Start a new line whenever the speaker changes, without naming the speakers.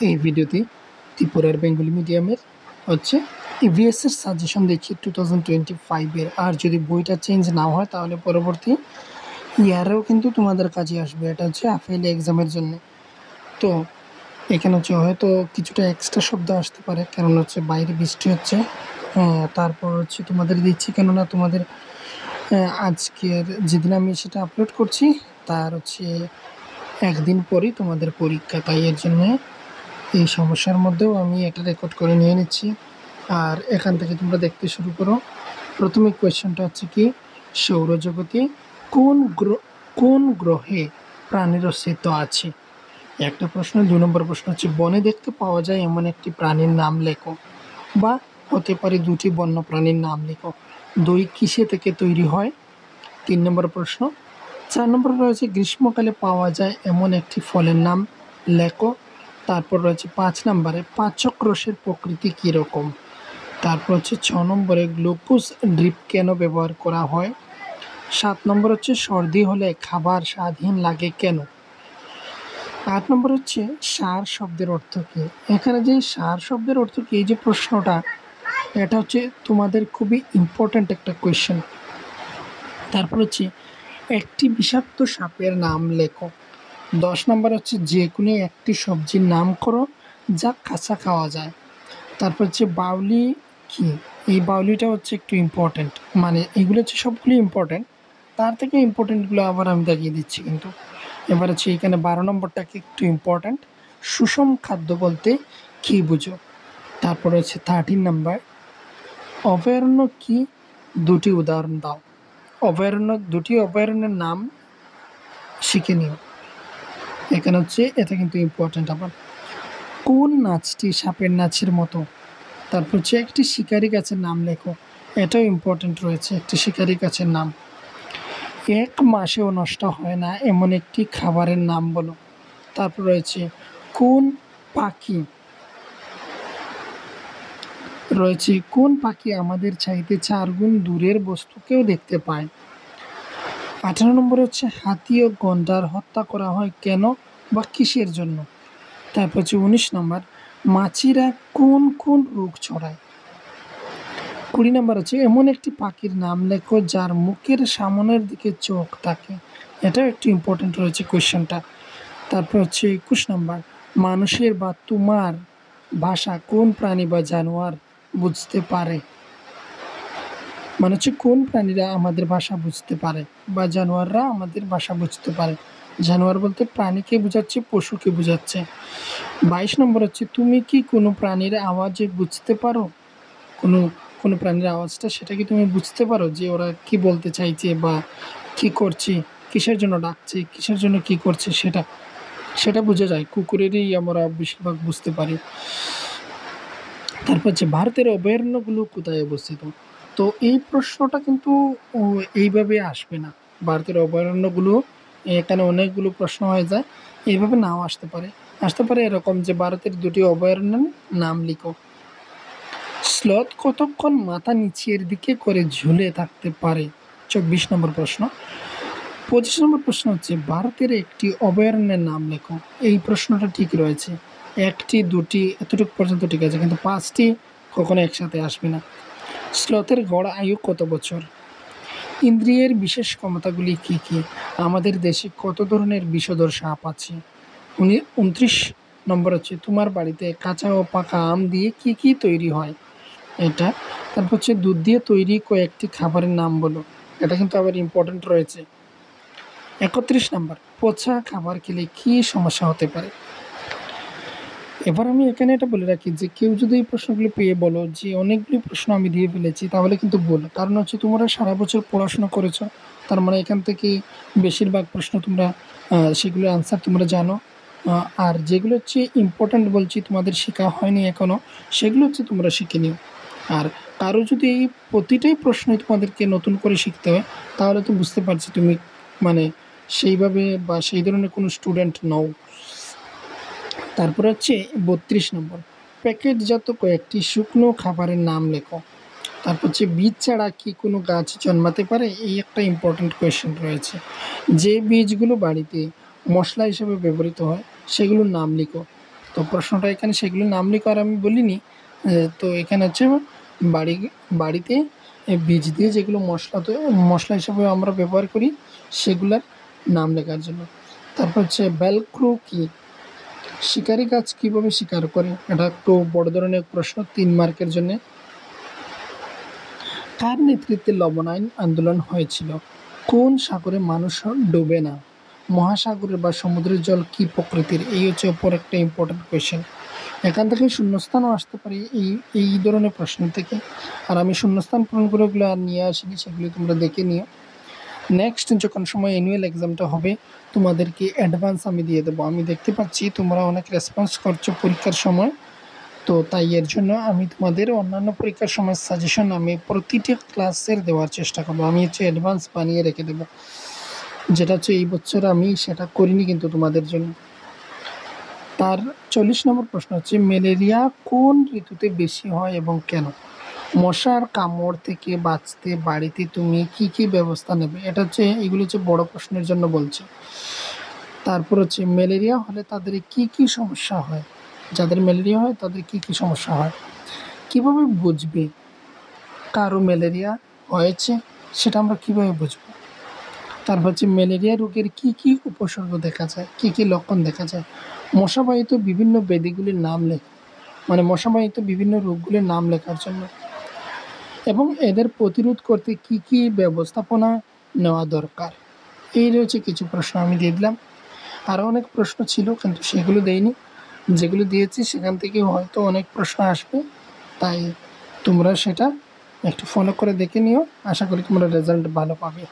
এই ভিডিওতে ত্রিপুরার বেঙ্গলি মিডিয়ামের হচ্ছে ইভিএস এর সাজেশন দিচ্ছি 2025-এর। আর যদি বইটা চেঞ্জ না হয় তাহলে পরবর্তী ইয়ারেও কিন্তু তোমাদের কাজে আসবে। এটা হচ্ছে আফেলি এক্সামের জন্য। তো এখানে হচ্ছে হয়তো কিছুটা এক্সট্রা শব্দ আসতে পারে, কারণ হচ্ছে বাইরে বৃষ্টি হচ্ছে। তারপর হচ্ছে তোমাদের দিচ্ছি, কেননা তোমাদের আজকের যেদিন আমি সেটা আপলোড করছি তার হচ্ছে একদিন পরেই তোমাদের পরীক্ষা, তাই এর জন্য এই সমস্যার মধ্যেও আমি এটা রেকর্ড করে নিয়ে নিচ্ছি। আর এখান থেকে তোমরা দেখতে শুরু করো। প্রথমে কোয়েশ্চেনটা হচ্ছে কি, সৌরজগতে কোন গ্রহে প্রাণীর অস্তিত্ব আছে? একটা প্রশ্ন। 2 নম্বর প্রশ্ন হচ্ছে বনে দেখতে পাওয়া যায় এমন একটি প্রাণীর নাম লেখো, বা হতে পারে দুটি বন্য প্রাণীর নাম লেখো। দই কিসে থেকে তৈরি হয়? 3 নম্বর প্রশ্ন। 4 নম্বর রয়েছে গ্রীষ্মকালে পাওয়া যায় এমন একটি ফলের নাম লেখো। তারপর রয়েছে 5 নম্বরে পাচক রসের প্রকৃতি কীরকম। তারপর হচ্ছে 6 নম্বরে গ্লুকোজ ড্রিপ কেন ব্যবহার করা হয়। 7 নম্বর হচ্ছে সর্দি হলে খাবার স্বাদহীন লাগে কেন। 8 নম্বর হচ্ছে সার শব্দের অর্থ কী। এখানে যে সার শব্দের অর্থ কী, এই যে প্রশ্নটা, এটা হচ্ছে তোমাদের খুবই ইম্পর্ট্যান্ট একটা কোয়েশ্চেন। তারপর হচ্ছে একটি বিষাক্ত সাপের নাম লেখো। 10 নম্বর হচ্ছে যে কোনো একটি সবজির নাম করো যা কাঁচা খাওয়া যায়। তারপর হচ্ছে বাউলি কি, এই বাউলিটা হচ্ছে একটু ইম্পর্ট্যান্ট, মানে এগুলো হচ্ছে সবগুলো ইম্পর্ট্যান্ট, তার থেকে ইম্পর্ট্যান্টগুলো আবার আমি দেখিয়ে দিচ্ছি কিন্তু। এবার হচ্ছে এখানে 12 নম্বরটাকে একটু ইম্পর্ট্যান্ট, সুষম খাদ্য বলতে কী বুঝো। তারপর হচ্ছে 13 নম্বর অভয়ারণ্য কি, দুটি উদাহরণ দাও। দুটি অভয়ারণ্যের নাম শিখে নিও। এখানে হচ্ছে এটা কিন্তু ইম্পর্ট্যান্ট। আবার কোন নাচটি সাপের নাচের মতো। তারপর হচ্ছে একটি শিকারি গাছের নাম লেখো, এটাও ইম্পর্ট্যান্ট রয়েছে, একটি শিকারি গাছের নাম। 1 মাসেও নষ্ট হয় না এমন একটি খাবারের নাম বলো। তারপর রয়েছে কোন পাখি আমাদের চাইতে 4 গুণ দূরের বস্তুকেও দেখতে পায়। 18 নম্বর হচ্ছে হাতি ও গন্ডার হত্যা করা হয় কেন বা কিসের জন্য। তারপর হচ্ছে 19 নম্বর মাছিরা কোন কোন রোগ ছড়ায়। 20 নম্বর হচ্ছে এমন একটি পাখির নাম লেখো যার মুখের সামনের দিকে চোখ থাকে। এটাও একটু ইম্পর্টেন্ট রয়েছে কোয়েশ্চেনটা। তারপর হচ্ছে 21 নম্বর মানুষের বা তোমার ভাষা কোন প্রাণী বা জানোয়ার বুঝতে পারে। মানে হচ্ছে কোন প্রাণীরা আমাদের ভাষা বুঝতে পারে বা জানোয়াররা আমাদের ভাষা বুঝতে পারে। জানোয়ার বলতে প্রাণীকে বোঝাচ্ছে, পশুকে বোঝাচ্ছে। 22 নম্বর হচ্ছে তুমি কি কোনো প্রাণীর আওয়াজে বুঝতে পারো, কোনো প্রাণীর আওয়াজটা সেটা কি তুমি বুঝতে পারো, যে ওরা কি বলতে চাইছে বা কি করছে, কিসের জন্য ডাকছে, কিসের জন্য কি করছে, সেটা বোঝা যায়। কুকুরেরই আমরা বেশিরভাগ বুঝতে পারি। তারপর হচ্ছে ভারতের অভয়ারণ্যগুলো কোথায় অবস্থিত। তো এই প্রশ্নটা কিন্তু এইভাবে আসবে না। ভারতের অভয়ারণ্যগুলো, এখানে অনেকগুলো প্রশ্ন হয়ে যায়, এইভাবে নাও আসতে পারে এরকম যে ভারতের 2টি অভয়ারণ্যের নাম লিখো। স্লথ কতক্ষণ মাথা নিচের দিকে করে ঝুলে থাকতে পারে। 24 নম্বর প্রশ্ন। 25 নম্বর প্রশ্ন হচ্ছে ভারতের একটি অভয়ারণ্যের নাম লেখো। এই প্রশ্নটা ঠিক রয়েছে, 1টি 2টি এতটুকু পর্যন্ত ঠিক আছে, কিন্তু 5টি কখনো একসাথে আসবে না। স্লথের গড় আয়ু কত বছর। ইন্দ্রিয়ের বিশেষ ক্ষমতাগুলি কি কি। আমাদের দেশে কত ধরনের বিষধর সাপ আছে। 29 নম্বর হচ্ছে তোমার বাড়িতে কাঁচা ও পাকা আম দিয়ে কি কি তৈরি হয়। এটা। তারপর হচ্ছে দুধ দিয়ে তৈরি কয়েকটি খাবারের নাম বলো। এটা কিন্তু আবার ইম্পর্টেন্ট রয়েছে। 31 নম্বর পচা খাবার খেলে কি সমস্যা হতে পারে। এবার আমি এখানে এটা বলে রাখি যে কেউ যদি এই প্রশ্নগুলো পেয়ে বলো যে অনেকগুলি প্রশ্ন আমি দিয়ে ফেলেছি, তাহলে কিন্তু বলো, কারণ হচ্ছে তোমরা সারা বছর পড়াশোনা করেছো, তার মানে এখান থেকে বেশিরভাগ প্রশ্ন তোমরা সেগুলোর আনসার তোমরা জানো। আর যেগুলো হচ্ছে ইম্পর্ট্যান্ট বলছি তোমাদের শেখা হয়নি এখনও, সেগুলো হচ্ছে তোমরা শিখে নিও। আর কারো যদি এই প্রতিটাই প্রশ্নই তোমাদেরকে নতুন করে শিখতে হয়, তাহলে তো বুঝতে পারছি তুমি মানে সেইভাবে বা সেই ধরনের কোনো স্টুডেন্ট নও। তারপর হচ্ছে 32 নম্বর প্যাকেটজাত কয়েকটি শুকনো খাবারের নাম লেখো। তারপর হচ্ছে বীজ ছাড়া কি কোনো গাছ জন্মাতে পারে, এই একটা ইম্পর্ট্যান্ট কোয়েশ্চেন রয়েছে। যে বীজগুলো বাড়িতে মশলা হিসেবে ব্যবহৃত হয় সেগুলোর নাম লিখো। তো প্রশ্নটা এখানে সেগুলো নাম লিখো, আর আমি বলিনি। তো এখানে হচ্ছে বাড়িতে বীজ দিয়ে যেগুলো মশলা হিসেবে আমরা ব্যবহার করি সেগুলোর নাম লেখার জন্য। তারপর হচ্ছে ভেলক্রো কি, শিকারি গাছ কীভাবে শিকার করে, এটা একটু বড় ধরনের প্রশ্ন, 3 মার্কের জন্যে। কার নেতৃত্বে লবণায়ন আন্দোলন হয়েছিল? কোন সাগরে মানুষ ডোবে না? মহাসাগরের বা সমুদ্রের জল কি প্রকৃতির? এই হচ্ছে অপর একটা ইম্পর্টেন্ট কোয়েশ্চেন। এখান থেকে শূন্যস্থানও আসতে পারে এই ধরনের প্রশ্ন থেকে। আর আমি শূন্যস্থান পূরণ করে ওগুলো আর নিয়ে আসিনি, সেগুলো তোমরা দেখে নিও। নেক্সট যখন সময় অ্যানুয়াল এক্সামটা হবে তোমাদেরকে অ্যাডভান্স আমি দিয়ে দেবো। আমি দেখতে পাচ্ছি তোমরা অনেক রেসপন্স করছো পরীক্ষার সময়, তো তাই এর জন্য আমি তোমাদের অন্যান্য পরীক্ষার সময় সাজেশন আমি প্রতিটি ক্লাসের দেওয়ার চেষ্টা করবো। আমি হচ্ছে অ্যাডভান্স বানিয়ে রেখে দেবো, যেটা হচ্ছে এই বছর আমি সেটা করিনি কিন্তু তোমাদের জন্য। তার 40 নম্বর প্রশ্ন হচ্ছে ম্যালেরিয়া কোন ঋতুতে বেশি হয় এবং কেন? মশার কামড় থেকে বাঁচতে বাড়িতে তুমি কি কি ব্যবস্থা নেবে? এটা হচ্ছে এগুলো হচ্ছে বড় প্রশ্নের জন্য বলছে। তারপর হচ্ছে ম্যালেরিয়া হলে তাদের কি কি সমস্যা হয়, যাদের ম্যালেরিয়া হয় তাদের কি কি সমস্যা হয়, কিভাবে বুঝবে কারো ম্যালেরিয়া হয়েছে সেটা আমরা কিভাবে বুঝবো? তারপর হচ্ছে ম্যালেরিয়া রোগের কি কি উপসর্গ দেখা যায়, কি কি লক্ষণ দেখা যায়, মশাবাহিত বিভিন্ন ব্যাধিগুলির নাম লেখা, মানে মশাবাহিত বিভিন্ন রোগগুলির নাম লেখার জন্য, এবং এদের প্রতিরোধ করতে কি কি ব্যবস্থাপনা নেওয়া দরকার। এই রয়েছে কিছু প্রশ্ন আমি দিয়ে দিলাম। আরও অনেক প্রশ্ন ছিল কিন্তু সেগুলো দেইনি, যেগুলো দিয়েছি সেখান থেকে হয়তো অনেক প্রশ্ন আসবে, তাই তোমরা সেটা একটু ফলো করে দেখে নিও। আশা করি তোমরা রেজাল্ট ভালো পাবে।